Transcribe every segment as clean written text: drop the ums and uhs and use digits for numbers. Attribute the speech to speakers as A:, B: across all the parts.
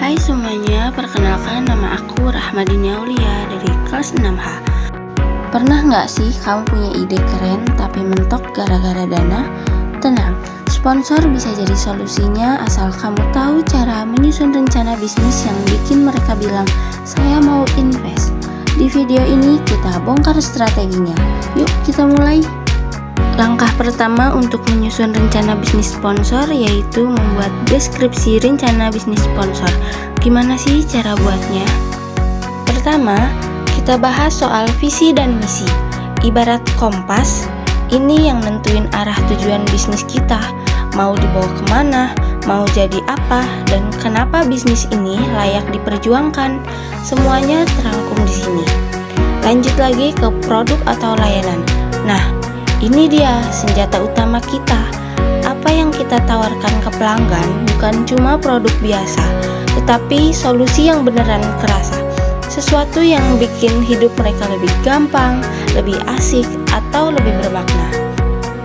A: Hai semuanya, perkenalkan nama aku Rahmadini Aulia dari kelas 6H. Pernah nggak sih kamu punya ide keren tapi mentok gara-gara dana? Tenang, sponsor bisa jadi solusinya asal kamu tahu cara menyusun rencana bisnis yang bikin mereka bilang, saya mau invest. Di video ini kita bongkar strateginya. Yuk kita mulai. Langkah pertama untuk menyusun rencana bisnis sponsor yaitu membuat deskripsi rencana bisnis sponsor. Gimana sih cara buatnya? Pertama, kita bahas soal visi dan misi. Ibarat kompas, ini yang nentuin arah tujuan bisnis kita. Mau dibawa kemana, mau jadi apa, dan kenapa bisnis ini layak diperjuangkan. Semuanya terangkum di sini. Lanjut lagi ke produk atau layanan. Nah, ini dia senjata utama kita. Apa yang kita tawarkan ke pelanggan bukan cuma produk biasa, tetapi solusi yang beneran kerasa. Sesuatu yang bikin hidup mereka lebih gampang, lebih asik, atau lebih bermakna.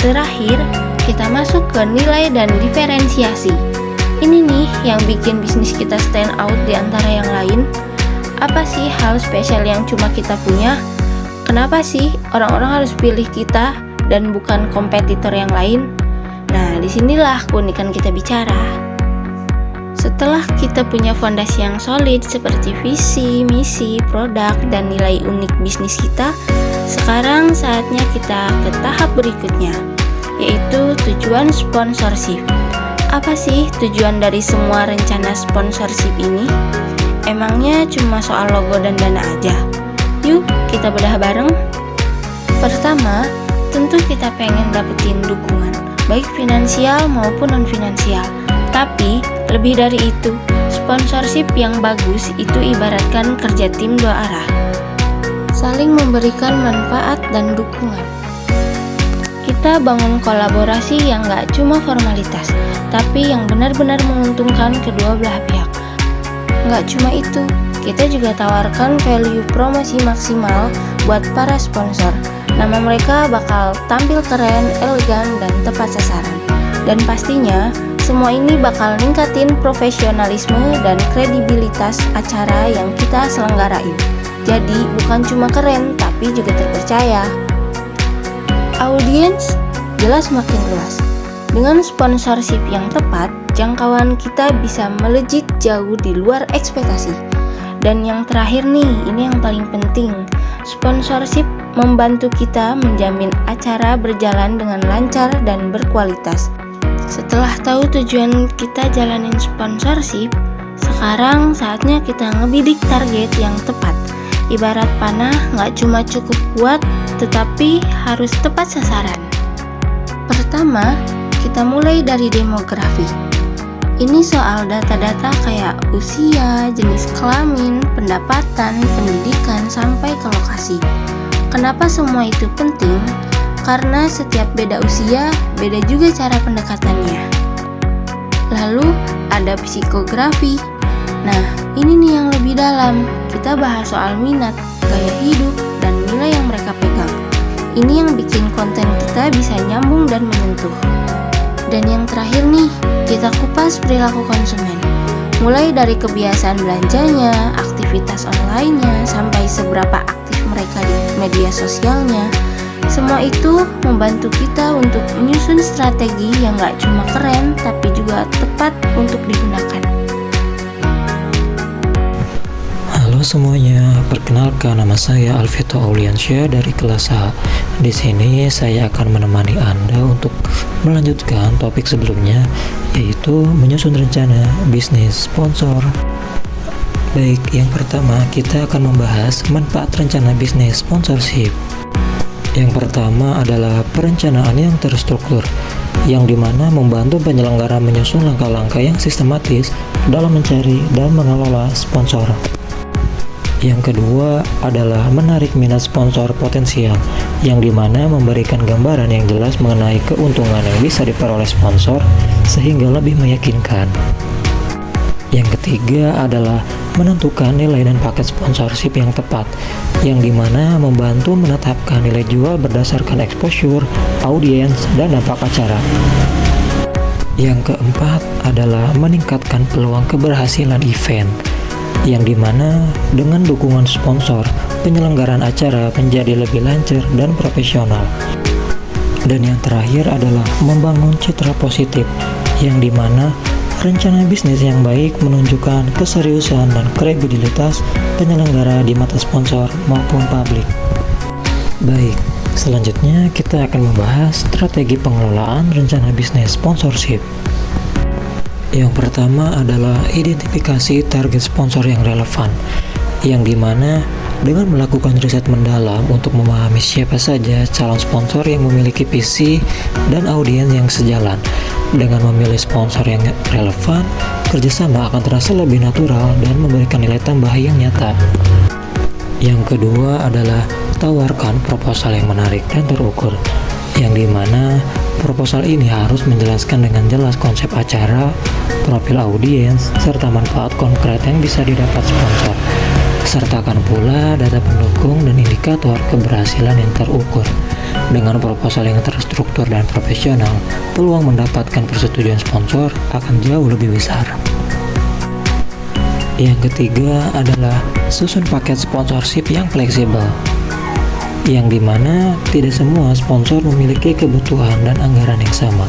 A: Terakhir, kita masuk ke nilai dan diferensiasi. Ini nih yang bikin bisnis kita stand out di antara yang lain. Apa sih hal spesial yang cuma kita punya? Kenapa sih orang-orang harus pilih kita dan bukan kompetitor yang lain? Nah, disinilah keunikan kita bicara. Setelah kita punya fondasi yang solid seperti visi, misi, produk, dan nilai unik bisnis kita, sekarang saatnya kita ke tahap berikutnya, yaitu tujuan sponsorship. Apa sih tujuan dari semua rencana sponsorship ini? Emangnya cuma soal logo dan dana aja? Yuk, kita bedah bareng. Pertama, tentu kita pengen dapetin dukungan, baik finansial maupun non-finansial. Tapi, lebih dari itu, sponsorship yang bagus itu ibaratkan kerja tim dua arah. Saling memberikan manfaat dan dukungan. Kita bangun kolaborasi yang gak cuma formalitas, tapi yang benar-benar menguntungkan kedua belah pihak. Gak cuma itu, kita juga tawarkan value promosi maksimal buat para sponsor. Nama mereka bakal tampil keren, elegan, dan tepat sasaran. Dan pastinya, semua ini bakal ningkatin profesionalisme dan kredibilitas acara yang kita selenggarain. Jadi, bukan cuma keren, tapi juga terpercaya. Audiens jelas makin luas. Dengan sponsorship yang tepat, jangkauan kita bisa melejit jauh di luar ekspektasi. Dan yang terakhir nih, ini yang paling penting, sponsorship membantu kita menjamin acara berjalan dengan lancar dan berkualitas. Setelah tahu tujuan kita jalanin sponsorship, sekarang saatnya kita ngebidik target yang tepat. Ibarat panah nggak cuma cukup kuat, tetapi harus tepat sasaran. Pertama, kita mulai dari demografi. Ini soal data-data kayak usia, jenis kelamin, pendapatan, pendidikan, sampai ke lokasi. Kenapa semua itu penting? Karena setiap beda usia, beda juga cara pendekatannya. Lalu ada psikografi. Nah, ini nih yang lebih dalam. Kita bahas soal minat, gaya hidup, dan nilai yang mereka pegang. Ini yang bikin konten kita bisa nyambung dan menyentuh. Dan yang terakhir nih, kita kupas perilaku konsumen. Mulai dari kebiasaan belanjanya, aktivitas online-nya, sampai seberapa aktif mereka di media sosialnya. Semua itu membantu kita untuk menyusun strategi yang gak cuma keren, tapi juga tepat untuk digunakan.
B: Halo semuanya, perkenalkan nama saya Alvito Auliansyah dari kelas A. Di sini saya akan menemani Anda untuk melanjutkan topik sebelumnya, yaitu menyusun rencana bisnis sponsor. Baik, yang pertama kita akan membahas manfaat rencana bisnis sponsorship. Yang pertama adalah perencanaan yang terstruktur, yang dimana membantu penyelenggara menyusun langkah-langkah yang sistematis dalam mencari dan mengelola sponsor. Yang kedua adalah menarik minat sponsor potensial, yang dimana memberikan gambaran yang jelas mengenai keuntungan yang bisa diperoleh sponsor sehingga lebih meyakinkan. Yang ketiga adalah menentukan nilai dan paket sponsorship yang tepat, yang dimana membantu menetapkan nilai jual berdasarkan exposure, audiens, dan dampak acara. Yang keempat adalah meningkatkan peluang keberhasilan event, yang dimana dengan dukungan sponsor, penyelenggaraan acara menjadi lebih lancar dan profesional. Dan yang terakhir adalah membangun citra positif, yang dimana rencana bisnis yang baik menunjukkan keseriusan dan kredibilitas penyelenggara di mata sponsor maupun publik. Baik, selanjutnya kita akan membahas strategi pengelolaan rencana bisnis sponsorship. Yang pertama adalah identifikasi target sponsor yang relevan, yang dimana dengan melakukan riset mendalam untuk memahami siapa saja calon sponsor yang memiliki visi dan audiens yang sejalan. Dengan memilih sponsor yang relevan, kerjasama akan terasa lebih natural dan memberikan nilai tambah yang nyata. Yang kedua adalah tawarkan proposal yang menarik dan terukur, yang dimana proposal ini harus menjelaskan dengan jelas konsep acara, profil audiens, serta manfaat konkret yang bisa didapat sponsor. Sertakan pula data pendukung dan indikator keberhasilan yang terukur. Dengan proposal yang terstruktur dan profesional, peluang mendapatkan persetujuan sponsor akan jauh lebih besar. Yang ketiga adalah susun paket sponsorship yang fleksibel, yang dimana tidak semua sponsor memiliki kebutuhan dan anggaran yang sama.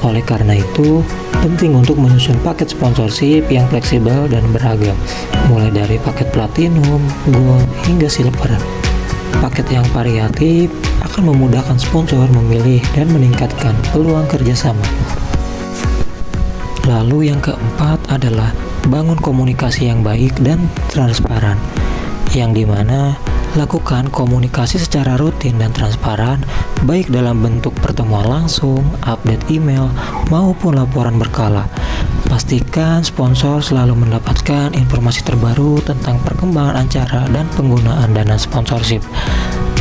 B: Oleh karena itu, penting untuk menyusun paket sponsorship yang fleksibel dan beragam, mulai dari paket platinum, gold, hingga silver. Paket yang variatif akan memudahkan sponsor memilih dan meningkatkan peluang kerjasama. Lalu yang keempat adalah bangun komunikasi yang baik dan transparan, yang dimana lakukan komunikasi secara rutin dan transparan, baik dalam bentuk pertemuan langsung, update email, maupun laporan berkala. Pastikan sponsor selalu mendapatkan informasi terbaru tentang perkembangan acara dan penggunaan dana sponsorship.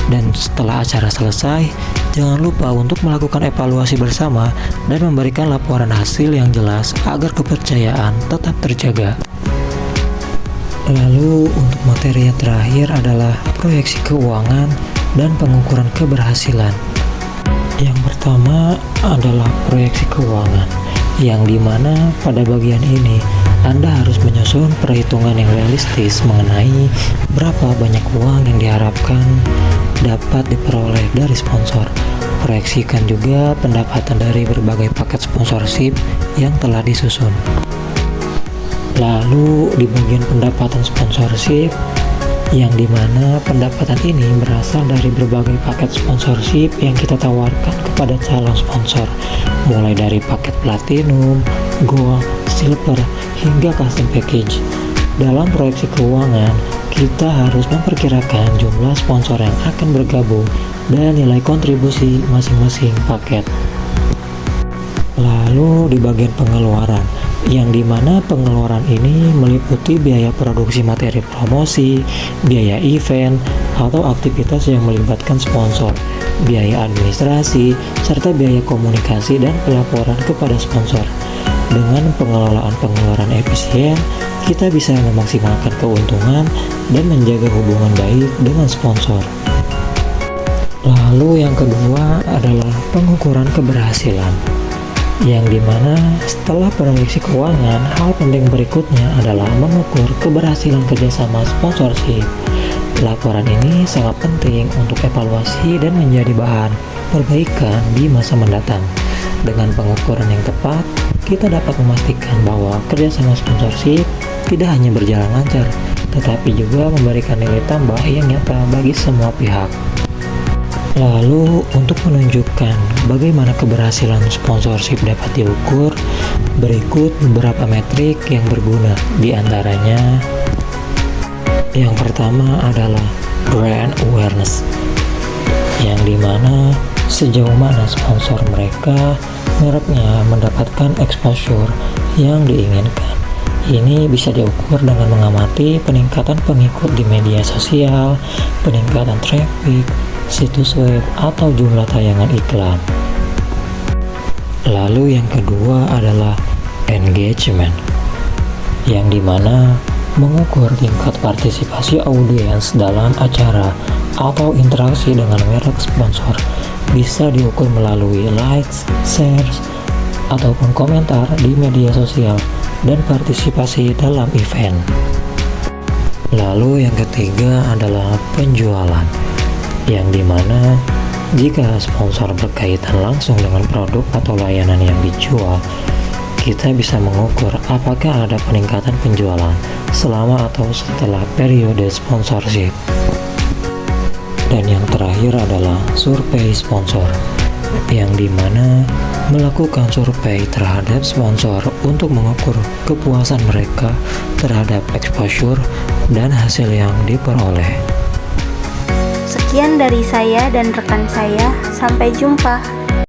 B: Dan setelah acara selesai, jangan lupa untuk melakukan evaluasi bersama dan memberikan laporan hasil yang jelas agar kepercayaan tetap terjaga. Lalu untuk materi yang terakhir adalah proyeksi keuangan dan pengukuran keberhasilan. Yang pertama adalah proyeksi keuangan, yang dimana pada bagian ini Anda harus menyusun perhitungan yang realistis mengenai berapa banyak uang yang diharapkan dapat diperoleh dari sponsor. Proyeksikan juga pendapatan dari berbagai paket sponsorship yang telah disusun. Lalu di bagian pendapatan sponsorship, yang dimana pendapatan ini berasal dari berbagai paket sponsorship yang kita tawarkan kepada calon sponsor, mulai dari paket platinum, gold, silver, hingga custom package. Dalam proyeksi keuangan, kita harus memperkirakan jumlah sponsor yang akan bergabung dan nilai kontribusi masing-masing paket. Lalu di bagian pengeluaran, yang dimana pengeluaran ini meliputi biaya produksi materi promosi, biaya event, atau aktivitas yang melibatkan sponsor, biaya administrasi, serta biaya komunikasi dan pelaporan kepada sponsor. Dengan pengelolaan pengeluaran efisien, kita bisa memaksimalkan keuntungan dan menjaga hubungan baik dengan sponsor. Lalu yang kedua adalah pengukuran keberhasilan, yang dimana setelah proyeksi keuangan, hal penting berikutnya adalah mengukur keberhasilan kerjasama sponsorship. Laporan ini sangat penting untuk evaluasi dan menjadi bahan perbaikan di masa mendatang. Dengan pengukuran yang tepat, kita dapat memastikan bahwa kerjasama sponsorship tidak hanya berjalan lancar, tetapi juga memberikan nilai tambah yang nyata bagi semua pihak. Lalu, untuk menunjukkan bagaimana keberhasilan sponsorship dapat diukur, berikut beberapa metrik yang berguna. Di antaranya, yang pertama adalah brand awareness, yang dimana sejauh mana sponsor mereknya mendapatkan exposure yang diinginkan. Ini bisa diukur dengan mengamati peningkatan pengikut di media sosial, peningkatan traffic, situs web, atau jumlah tayangan iklan. Lalu yang kedua adalah engagement, yang dimana mengukur tingkat partisipasi audiens dalam acara atau interaksi dengan merek sponsor. Bisa diukur melalui likes, shares, ataupun komentar di media sosial, dan partisipasi dalam event. Lalu yang ketiga adalah penjualan, yang dimana jika sponsor berkaitan langsung dengan produk atau layanan yang dijual, kita bisa mengukur apakah ada peningkatan penjualan selama atau setelah periode sponsorship. Dan yang terakhir adalah survei sponsor, yang dimana melakukan survei terhadap sponsor untuk mengukur kepuasan mereka terhadap exposure dan hasil yang diperoleh.
A: Sekian dari saya dan rekan saya, sampai jumpa.